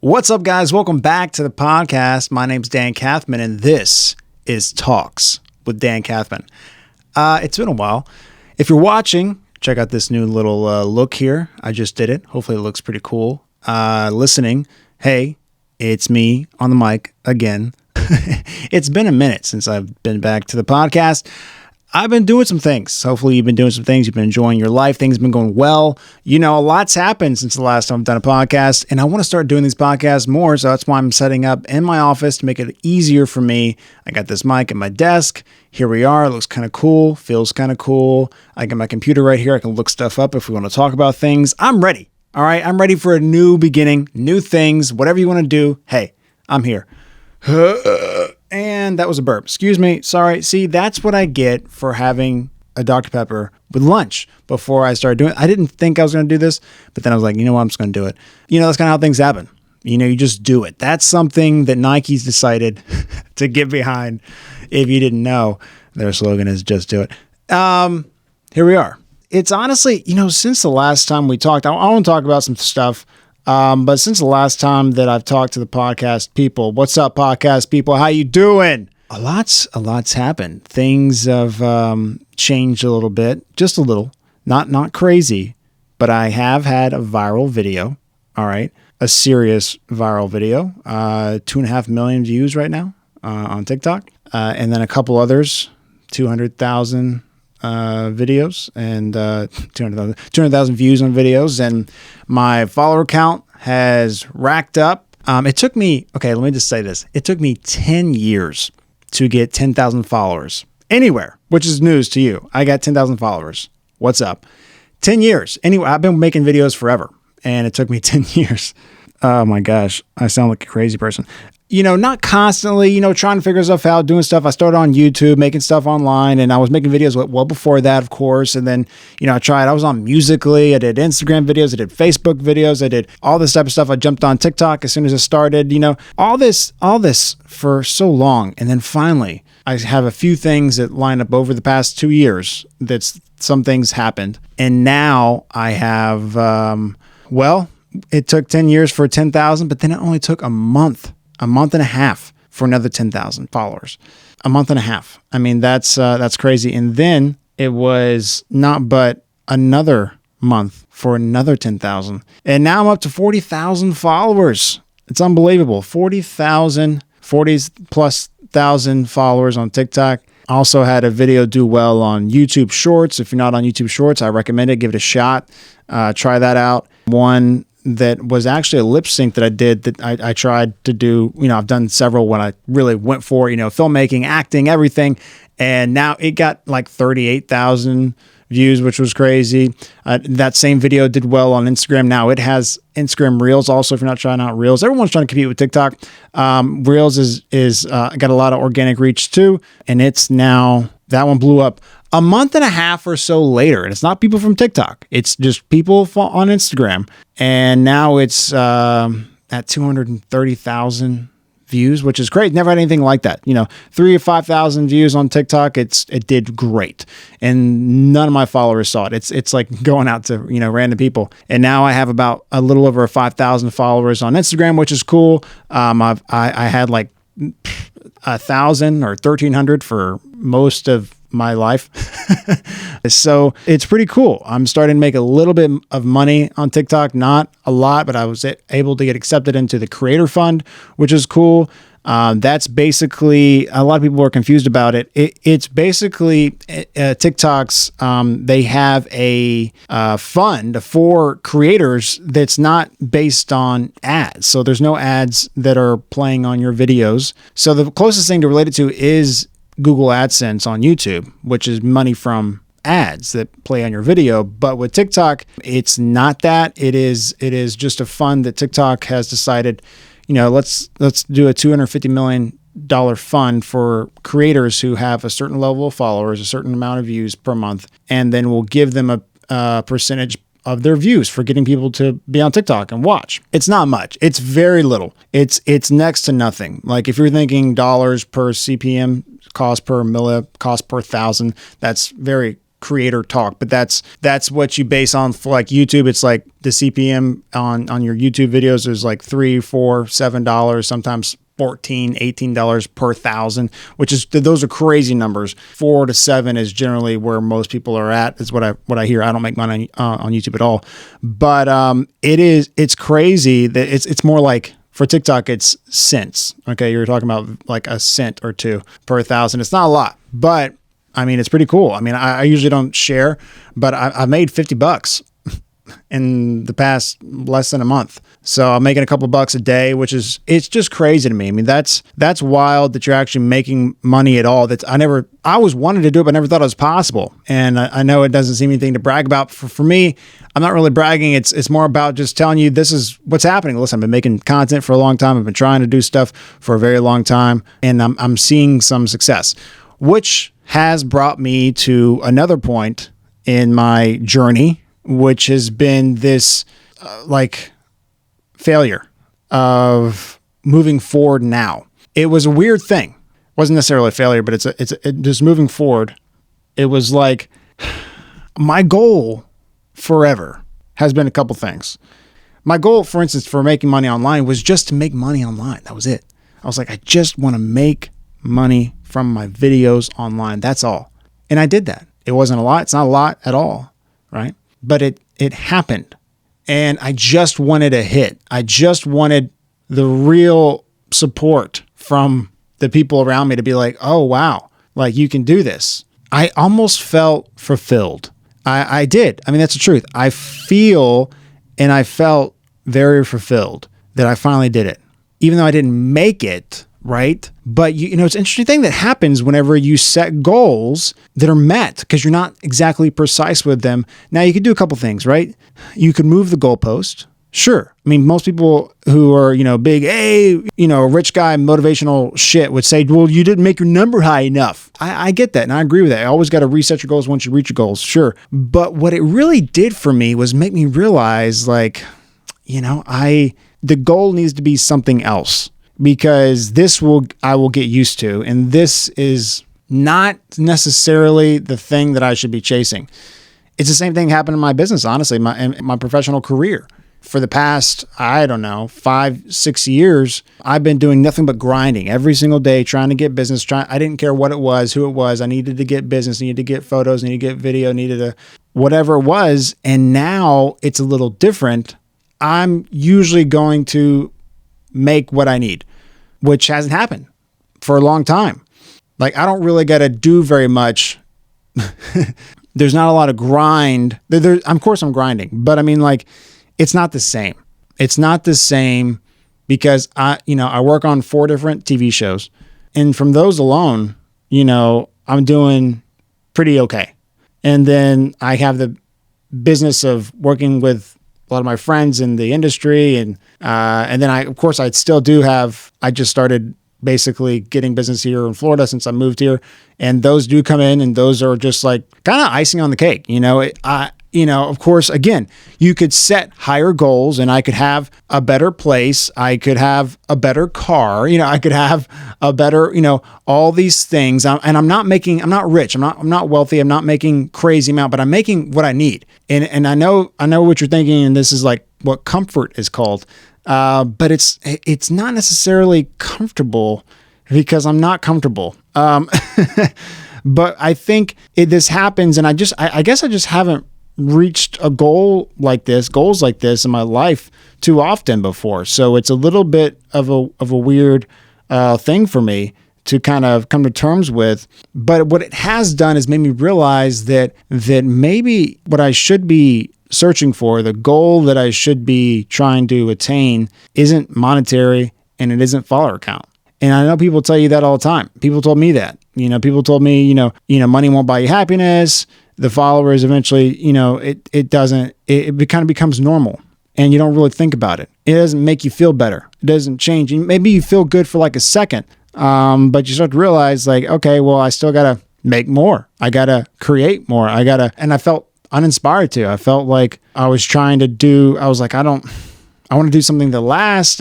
What's up, guys? Welcome back to the podcast. My name's Dan Kathman, and this is Talks with Dan Kathman. It's been a while. If you're watching, check out this new little look here. I just did it. Hopefully it looks pretty cool. Listening, hey, it's me on the mic again. It's been a minute since I've been back to the podcast. I've been doing some things. Hopefully you've been doing some things. You've been enjoying your life. Things have been going well. You know, a lot's happened since the last time I've done a podcast, and I want to start doing these podcasts more. So that's why I'm setting up in my office to make it easier for me. I got this mic at my desk. Here we are. It looks kind of cool. Feels kind of cool. I got my computer right here. I can look stuff up if we want to talk about things. I'm ready. All right. I'm ready for a new beginning, new things, whatever you want to do. Hey, I'm here. And that was a burp. Excuse me. Sorry. See, that's what I get for having a Dr. Pepper with lunch before I started doing it. I didn't think I was going to do this, but then I was like, you know what? I'm just going to do it. You know, that's kind of how things happen. You know, you just do it. That's something that Nike's decided to get behind. If you didn't know, their slogan is just do it. Here we are. It's honestly, you know, since the last time we talked, I want to talk about some stuff. But since the last time that I've talked to the podcast people, what's up, podcast people? How you doing? A lot's happened. Things have changed a little bit, just a little, not crazy, but I have had a viral video. All right, a serious viral video. 2.5 million views right now on TikTok, and then a couple others, 200,000 videos and 200,000 views on videos, and my follower count has racked up. It took me, okay, let me just say this. It took me 10 years to get 10,000 followers anywhere, which is news to you. I got 10,000 followers. What's up? 10 years. Anyway, I've been making videos forever, and it took me 10 years. Oh my gosh, I sound like a crazy person. You know, not constantly, you know, trying to figure stuff out, doing stuff. I started on YouTube, making stuff online, and I was making videos well before that, of course. And then, you know, I was on Musical.ly, I did Instagram videos, I did Facebook videos, I did all this type of stuff. I jumped on TikTok as soon as it started, you know, all this for so long. And then finally, I have a few things that line up over the past 2 years. Some things happened. And now I have, it took 10 years for 10,000, but then it only took a month and a half for another 10,000 followers. A month and a half. I mean, that's crazy. And then it was not but another month for another 10,000. And now I'm up to 40,000 followers. It's unbelievable. 40 plus thousand followers on TikTok. Also had a video do well on YouTube Shorts. If you're not on YouTube Shorts, I recommend it. Give it a shot. Try that out. One that was actually a lip sync that I did that I tried to do. You know, I've done several when I really went for, you know, filmmaking, acting, everything. And now it got like 38,000 views, which was crazy. That same video did well on Instagram. Now it has Instagram Reels also, if you're not trying out Reels. Everyone's trying to compete with TikTok. Reels is got a lot of organic reach too. And it's now, that one blew up a month and a half or so later. And it's not people from TikTok. It's just people on Instagram. And now it's at 230,000 views, which is great. Never had anything like that. You know, 3,000 or 5,000 views on TikTok. It did great. And none of my followers saw it. It's like going out to, you know, random people. And now I have about a little over 5,000 followers on Instagram, which is cool. I had like 1,000 or 1,300 for most of my life. So it's pretty cool. I'm starting to make a little bit of money on TikTok, not a lot, but I was able to get accepted into the Creator Fund, which is cool. That's basically, a lot of people are confused about it. It's basically TikTok's, they have a fund for creators that's not based on ads. So there's no ads that are playing on your videos. So the closest thing to relate it to is Google AdSense on YouTube, which is money from ads that play on your video. But with TikTok, it's not that. It is just a fund that TikTok has decided, you know, let's do a $250 million fund for creators who have a certain level of followers, a certain amount of views per month, and then we'll give them a percentage of their views for getting people to be on TikTok and watch. It's not much. It's very little. It's next to nothing. Like if you're thinking dollars per CPM, cost per milli, cost per thousand, that's very creator talk, but that's what you base on for like YouTube. It's like the CPM on your YouTube videos is like $3, $4, $7, sometimes $14, $18 per thousand, which is, those are crazy numbers. 4 to 7 is generally where most people are at, is what I hear. I don't make money on YouTube at all, but it's crazy that it's more like, for TikTok, it's cents. Okay. You're talking about like a cent or two per thousand. It's not a lot, but I mean, it's pretty cool. I mean, I usually don't share, but I made $50 in the past less than a month. So I'm making a couple bucks a day, it's just crazy to me. I mean, that's wild that you're actually making money at all. I always wanted to do it, but I never thought it was possible. And I know it doesn't seem anything to brag about. For me, I'm not really bragging. It's more about just telling you this is what's happening. Listen, I've been making content for a long time. I've been trying to do stuff for a very long time, and I'm seeing some success, which has brought me to another point in my journey, which has been this failure of moving forward now. It was a weird thing. It wasn't necessarily a failure, but it's just moving forward. It was like my goal forever has been a couple things. My goal, for instance, for making money online was just to make money online. That was it. I was like, I just want to make money from my videos online. That's all. And I did that. It wasn't a lot. It's not a lot at all, right? But it happened. And I just wanted a hit. I just wanted the real support from the people around me to be like, oh, wow, like you can do this. I almost felt fulfilled. I did. I mean, that's the truth. I feel and I felt very fulfilled that I finally did it, even though I didn't make it. Right. But it's an interesting thing that happens whenever you set goals that are met because you're not exactly precise with them. Now you could do a couple things, right? You could move the goalpost. Sure. I mean, most people who are, big, rich guy, motivational shit would say, well, you didn't make your number high enough. I get that. And I agree with that. I always got to reset your goals once you reach your goals. Sure. But what it really did for me was make me realize like, the goal needs to be something else. Because I will get used to, and this is not necessarily the thing that I should be chasing. It's the same thing happened in my business, honestly, my professional career. For the past, 5-6 years, I've been doing nothing but grinding every single day, trying to get business. I didn't care what it was, who it was. I needed to get business, needed to get photos, needed to get video, needed to whatever it was. And now it's a little different. I'm usually going to make what I need, which hasn't happened for a long time. Like, I don't really got to do very much. There's not a lot of grind. Of course I'm grinding, but I mean, like, it's not the same. It's not the same because I work on 4 different TV shows, and from those alone, I'm doing pretty okay. And then I have the business of working with a lot of my friends in the industry. And then I just started basically getting business here in Florida since I moved here. And those do come in, and those are just like kind of icing on the cake. Of course, again, you could set higher goals, and I could have a better place. I could have a better car. I could have a better, all these things. I'm not rich. I'm not wealthy. I'm not making crazy amount, but I'm making what I need. And I know what you're thinking. And this is like what comfort is called. But it's not necessarily comfortable because I'm not comfortable. But I think this happens. And I guess I just haven't reached goals like this in my life too often before. So it's a little bit of a weird thing for me to kind of come to terms with. But what it has done is made me realize that maybe what I should be searching for, the goal that I should be trying to attain, isn't monetary and it isn't follower count. And I know people tell you that all the time. People told me that. People told me, money won't buy you happiness. The followers eventually, it doesn't, it kind of becomes normal and you don't really think about it. It doesn't make you feel better. It doesn't change. Maybe you feel good for like a second, but you start to realize like, okay, well, I still got to make more. I got to create more. And I felt uninspired to. I felt like I was I want to do something that lasts.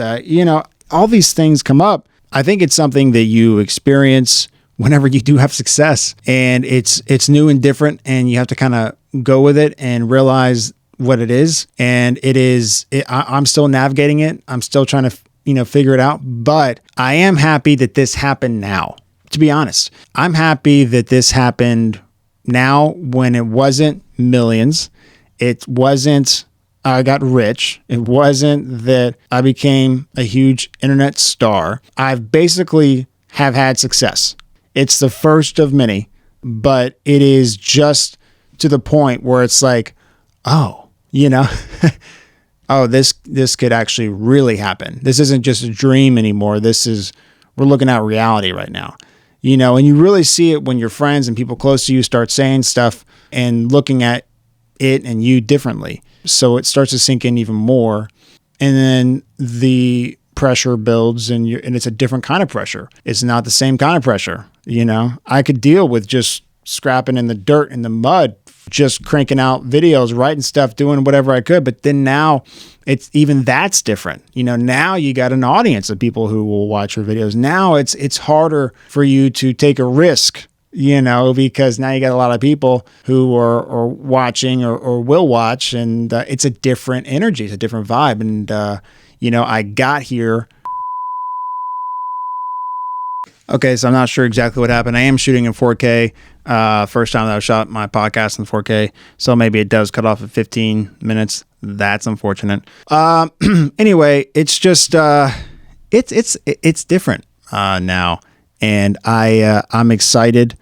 All these things come up. I think it's something that you experience whenever you do have success, and it's new and different, and you have to kind of go with it and realize what it is. And I'm still navigating it. I'm still trying to, figure it out, but I am happy that this happened now. To be honest, I'm happy that this happened now when it wasn't millions. It wasn't I got rich. It wasn't that I became a huge internet star. I've basically have had success. It's the first of many, but it is just to the point where it's like, oh, oh, this could actually really happen. This isn't just a dream anymore. We're looking at reality right now. And you really see it when your friends and people close to you start saying stuff and looking at it and you differently. So it starts to sink in even more. And then the pressure builds and it's a different kind of pressure. It's not the same kind of pressure. I could deal with just scrapping in the dirt, in the mud, just cranking out videos, writing stuff, doing whatever I could. But then now that's different. Now you got an audience of people who will watch your videos. Now it's harder for you to take a risk, because now you got a lot of people who are watching or will watch, and it's a different energy. It's a different vibe. And, I got here. Okay, so I'm not sure exactly what happened. I am shooting in 4K. First time that I shot my podcast in 4K. So maybe it does cut off at 15 minutes. That's unfortunate. Anyway, it's just, it's different now. And I'm excited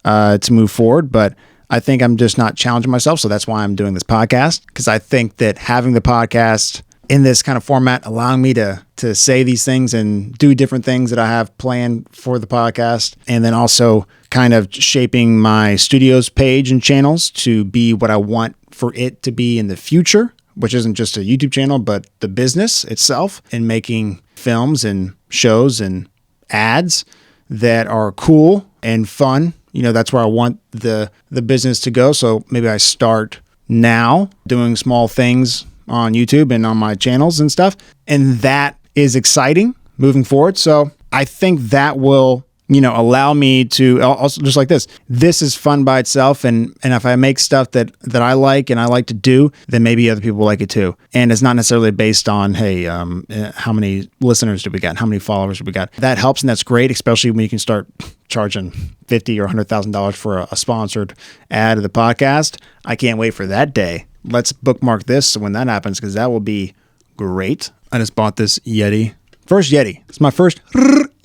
to move forward, but I think I'm just not challenging myself. So that's why I'm doing this podcast, because I think that having the podcast in this kind of format, allowing me to say these things and do different things that I have planned for the podcast, and then also kind of shaping my studios page and channels to be what I want for it to be in the future, which isn't just a YouTube channel, but the business itself, and making films and shows and ads that are cool and fun. That's where I want the business to go. So maybe I start now doing small things on YouTube and on my channels and stuff. And that is exciting moving forward. So I think that will, allow me to also, just like this is fun by itself. And if I make stuff that I like and I like to do, then maybe other people like it too. And it's not necessarily based on, hey, how many listeners do we got? How many followers do we got? That helps. And that's great, especially when you can start charging $50,000 or $100,000 for a sponsored ad of the podcast. I can't wait for that day. Let's bookmark this when that happens, because that will be great. I just bought this Yeti. First Yeti. It's my first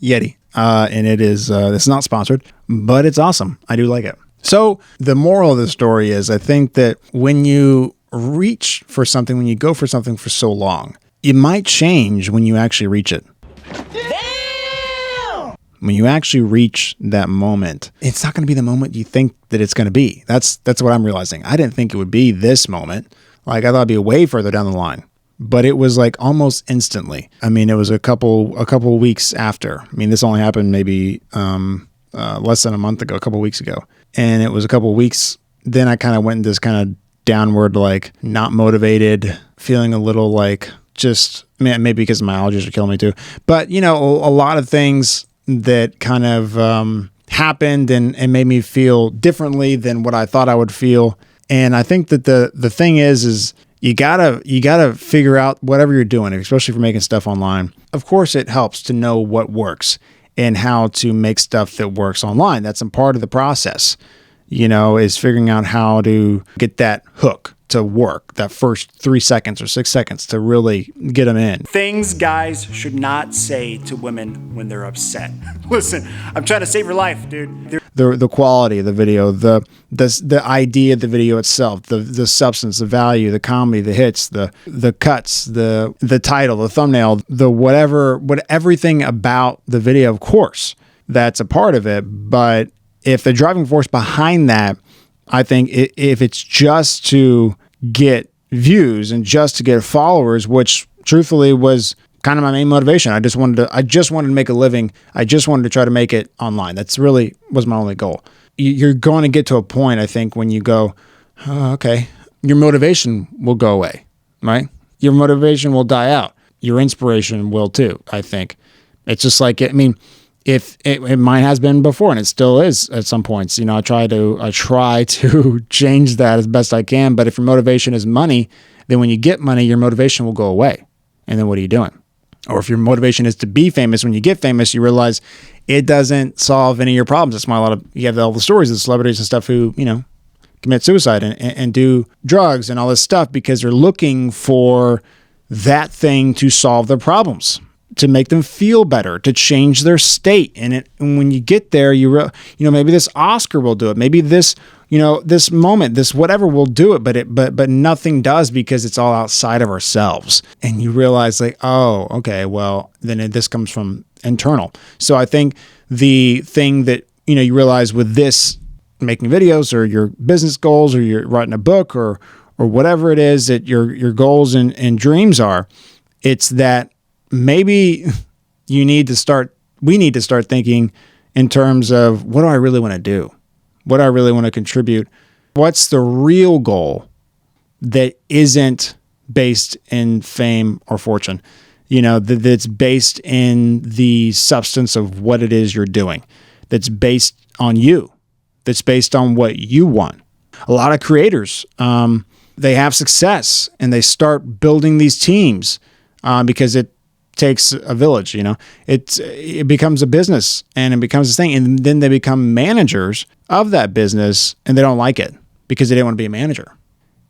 Yeti. And it is, it's not sponsored, but it's awesome. I do like it. So the moral of the story is, I think that when you reach for something, when you go for something for so long, it might change when you actually reach it. Damn! When you actually reach that moment, it's not going to be the moment you think that it's going to be. That's what I'm realizing. I didn't think it would be this moment. Like, I thought it'd be way further down the line. But it was like almost instantly. I mean, it was a couple weeks after. I mean, this only happened maybe less than a month ago, a couple weeks ago. And it was a couple weeks. Then I kind of went in this kind of downward, like not motivated, feeling a little like just, maybe because my allergies are killing me too. But, a lot of things that kind of happened and made me feel differently than what I thought I would feel. And I think that the thing is you gotta figure out whatever you're doing, especially if you're making stuff online. Of course, it helps to know what works and how to make stuff that works online. That's a part of the process, is figuring out how to get that hook to work, that first 3 seconds or 6 seconds to really get them in. Things guys should not say to women when they're upset. Listen, I'm trying to save your life, dude. The quality of the video, the idea of the video itself, the substance, the value, the comedy, the hits, the cuts, the title, the thumbnail, everything about the video, of course, that's a part of it. But if the driving force behind that, I think if it's just to get views and just to get followers, which truthfully was kind of my main motivation. I just wanted to make a living. I just wanted to try to make it online. That's really was my only goal. You're going to get to a point, I think, when you go, oh, okay, your motivation will go away, right? Your motivation will die out. Your inspiration will too, I think. It's just like, if it mine has been before, and it still is at some points. I try to change that as best I can. But if your motivation is money, then when you get money, your motivation will go away. And then what are you doing? Or if your motivation is to be famous, when you get famous, you realize it doesn't solve any of your problems. That's why you have all the stories of celebrities and stuff who, commit suicide and do drugs and all this stuff because they're looking for that thing to solve their problems, to make them feel better, to change their state. And when you get there, maybe this Oscar will do it. Maybe this, this moment, this whatever will do it, but nothing does because it's all outside of ourselves. And you realize like, oh, okay, well, then this comes from internal. So I think the thing that, you realize with this making videos or your business goals or you're writing a book or whatever it is that your goals and dreams are, it's that maybe we need to start thinking in terms of what do I really want to do? What do I really want to contribute? What's the real goal that isn't based in fame or fortune? That's based in the substance of what it is you're doing. That's based on you. That's based on what you want. A lot of creators, they have success and they start building these teams because it takes a village. It becomes a business and it becomes this thing, and then they become managers of that business and they don't like it because they didn't want to be a manager.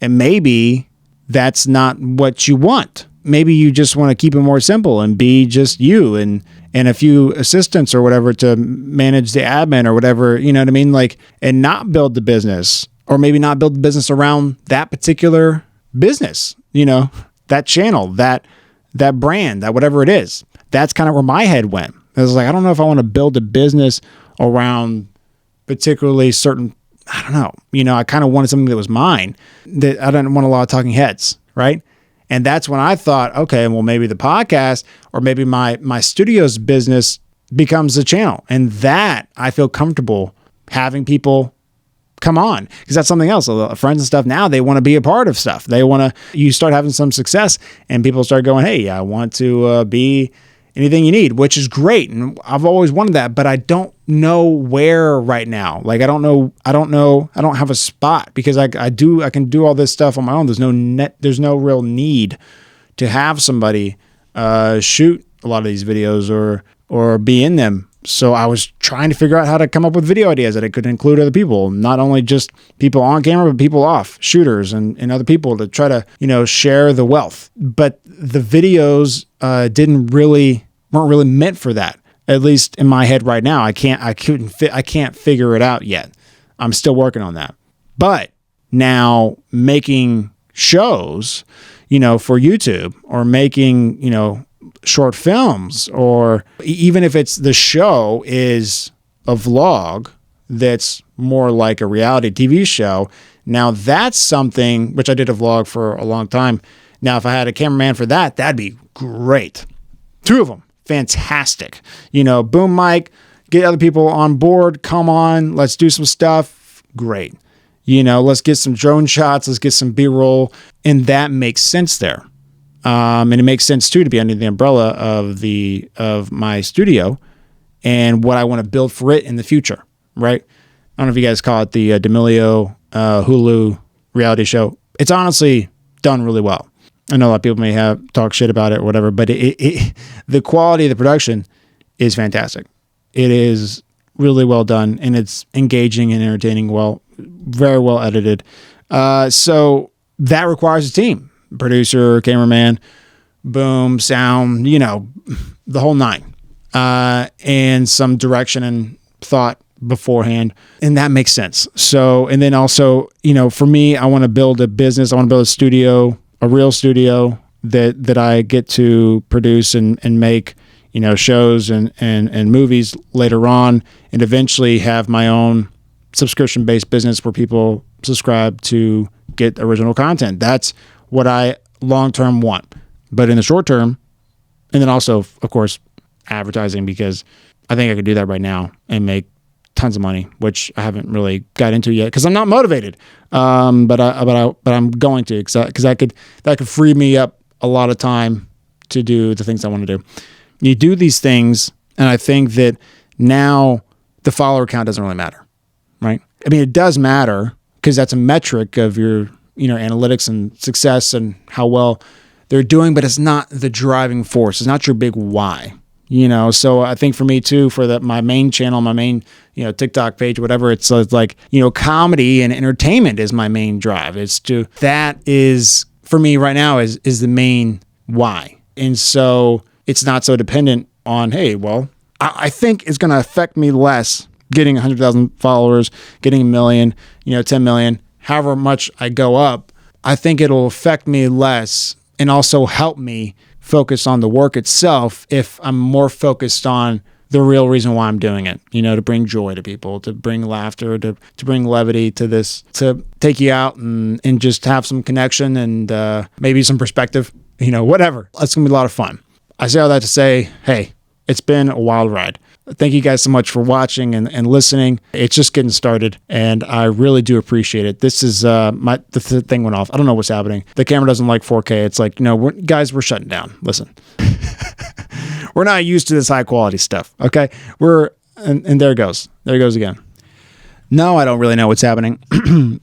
And maybe that's not what you want. Maybe you just want to keep it more simple and be just you and a few assistants or whatever to manage the admin or whatever, you know what I mean? Like, and not build the business, or maybe not build the business around that particular business, that channel, that brand, that whatever it is. That's kind of where my head went. I was like, I don't know if I want to build a business around particularly certain, I don't know. I kind of wanted something that was mine, that I didn't want a lot of talking heads, right? And that's when I thought, okay, well, maybe the podcast or maybe my studio's business becomes the channel. And that I feel comfortable having people come on, because that's something else. Friends and stuff now, they want to be a part of stuff. You start having some success and people start going, hey, I want to be anything you need, which is great. And I've always wanted that, but I don't know where right now. Like, I don't have a spot because I can do all this stuff on my own. There's no real need to have somebody shoot a lot of these videos or be in them. So I was trying to figure out how to come up with video ideas that it could include other people, not only just people on camera, but people off, shooters and other people, to try to, share the wealth. But the videos weren't really meant for that. At least in my head right now, I can't figure it out yet. I'm still working on that. But now making shows, for YouTube, or making, short films, or even if it's the show is a vlog that's more like a reality TV show. Now that's something which I did a vlog for a long time. Now, if I had a cameraman for that, that'd be great. 2 of them. Fantastic. Boom mic, get other people on board. Come on, let's do some stuff. Great. Let's get some drone shots. Let's get some B-roll. And that makes sense there. And it makes sense too to be under the umbrella of my studio and what I want to build for it in the future, right? I don't know if you guys call it the D'Amelio Hulu reality show. It's honestly done really well. I know a lot of people may talk shit about it or whatever, but the quality of the production is fantastic. It is really well done, and it's engaging and entertaining, very well edited. So that requires a team. Producer, cameraman, boom, sound, the whole 9, and some direction and thought beforehand. And that makes sense. So, and then also, for me, I want to build a business. I want to build a studio, a real studio that I get to produce and make, shows and movies later on, and eventually have my own subscription-based business where people subscribe to get original content. That's what I long-term want. But in the short term, and then also, of course, advertising, because I think I could do that right now and make tons of money, which I haven't really got into yet because I'm not motivated. But I'm going to, because that could free me up a lot of time to do the things I want to do. You do these things, and I think that now the follower count doesn't really matter, right? I mean, it does matter because that's a metric of your, analytics and success and how well they're doing, but it's not the driving force. It's not your big why, So I think for me too, for my main channel, my main, TikTok page, whatever, it's like, comedy and entertainment is my main drive. That is for me right now is the main why. And so it's not so dependent on, hey, well, I think it's going to affect me less getting 100,000 followers, getting 1 million, 10 million, however much I go up. I think it'll affect me less and also help me focus on the work itself if I'm more focused on the real reason why I'm doing it, to bring joy to people, to bring laughter, to bring levity to this, to take you out and just have some connection and maybe some perspective, whatever. It's going to be a lot of fun. I say all that to say, hey, it's been a wild ride. Thank you guys so much for watching and listening. It's just getting started, and I really do appreciate it. This is the thing went off. I don't know what's happening. The camera doesn't like 4K. It's like, we're shutting down. Listen, we're not used to this high quality stuff. Okay, and there it goes. There it goes again. No, I don't really know what's happening.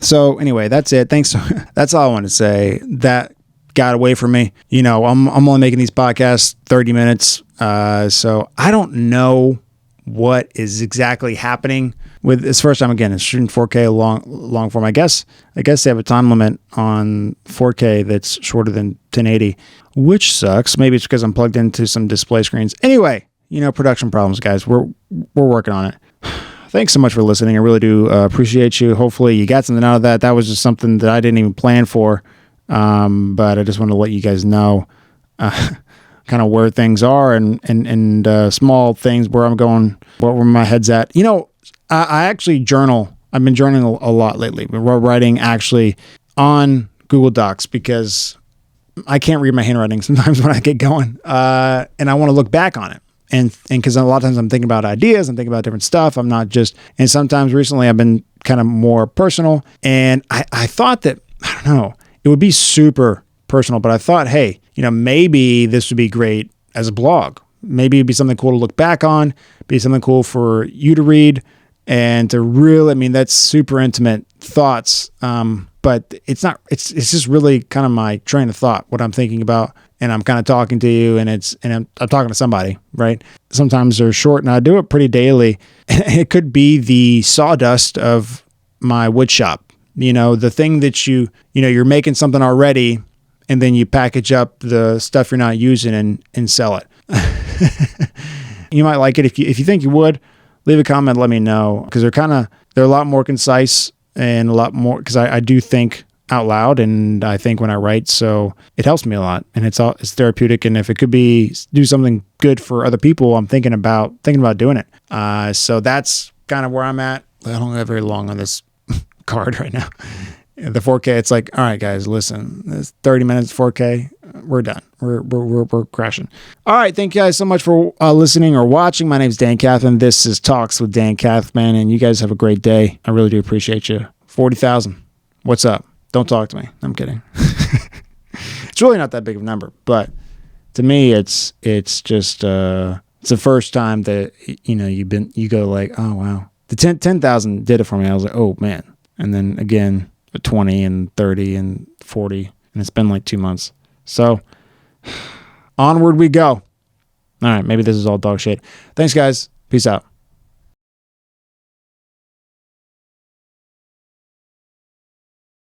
So anyway, that's it. Thanks. That's all I want to say. That got away from me. I'm only making these podcasts 30 minutes. So I don't know what is exactly happening with this first time. Again, it's shooting 4K long form. I guess they have a time limit on 4K that's shorter than 1080, which sucks. Maybe it's because I'm plugged into some display screens. Anyway, production problems, guys. We're working on it. Thanks so much for listening. I really do appreciate you. Hopefully you got something out of that. That was just something that I didn't even plan for. But I just want to let you guys know, kind of where things are and small things where I'm going, where my head's at. I actually journal. I've been journaling a lot lately. We're writing actually on Google Docs because I can't read my handwriting sometimes when I get going. And I want to look back on it. And because a lot of times I'm thinking about ideas, I'm thinking about different stuff. I'm not just, and sometimes recently I've been kind of more personal. And I thought that, I don't know, it would be super personal, but I thought, hey, maybe this would be great as a blog. Maybe it'd be something cool to look back on, be something cool for you to read and to really, that's super intimate thoughts. But it's not, it's just really kind of my train of thought, what I'm thinking about. And I'm kind of talking to you and I'm talking to somebody, right? Sometimes they're short and I do it pretty daily. It could be the sawdust of my wood shop. The thing that you're making something already and then you package up the stuff you're not using and sell it. You might like it. If you think you would, leave a comment, let me know, because they're a lot more concise and a lot more, because I do think out loud and I think when I write, so it helps me a lot and it's therapeutic. And if it could do something good for other people, I'm thinking about doing it. So that's kind of where I'm at. I don't have very long on this card right now. The 4K, it's like, all right, guys, listen, it's 30 minutes, 4K, we're done. We're crashing. All right, thank you guys so much for listening or watching. My name is Dan Kathman. This is Talks with Dan Kathman, and you guys have a great day. I really do appreciate you. 40,000. What's up? Don't talk to me. I'm kidding. It's really not that big of a number, but to me, it's just it's the first time that you go like, oh wow, the 10,000 did it for me. I was like, oh man, and then again 20 and 30 and 40, and it's been like 2 months. So onward we go. All right, maybe this is all dog shit. Thanks, guys. Peace out.